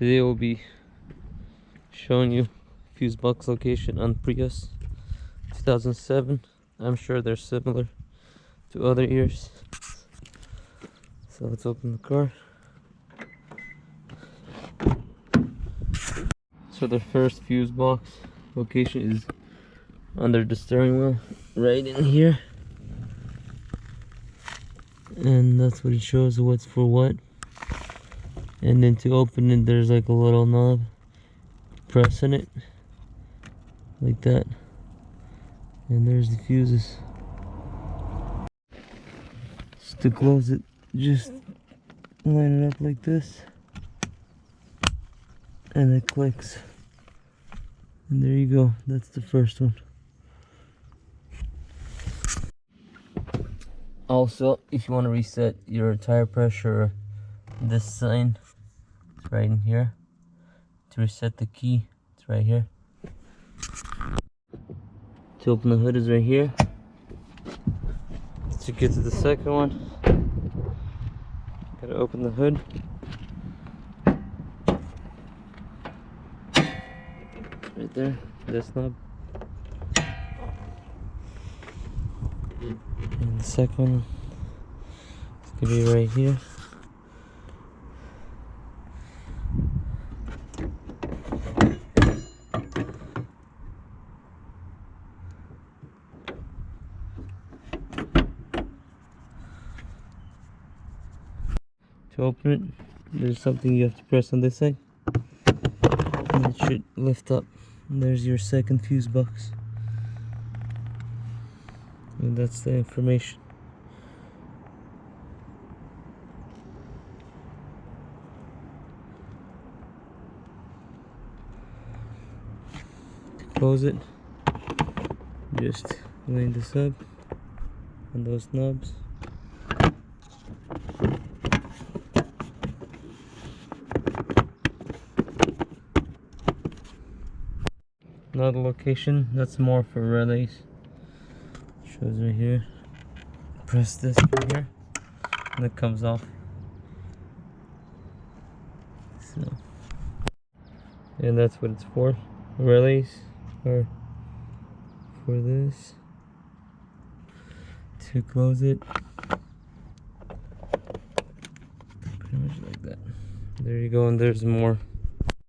Today we'll be showing you fuse box location on Prius 2007. I'm sure they're similar to other years. So let's open the car. So the first fuse box location is under the steering wheel, right in here. And that's what it shows, what's for what. And then to open it, there's like a little knob. Press in it like that, and there's the fuses. Just to close it, just line it up like this, and it clicks. And there you go, that's the first one. Also, if you want to reset your tire pressure, this sign is right in here. To reset the key, it's right here. To open the hood is right here. To get to the second one, gotta open the hood. Right there, this knob. And the second one is gonna be right here. To open it, there's something you have to press on this side, and it should lift up. And there's your second fuse box, and that's the information. To close it, just line this up on those knobs. Another location, that's more for relays. Shows right here. Press this right here, and it comes off. So, and that's what it's for. Relays are for this. To close it, pretty much like that. There you go, and there's more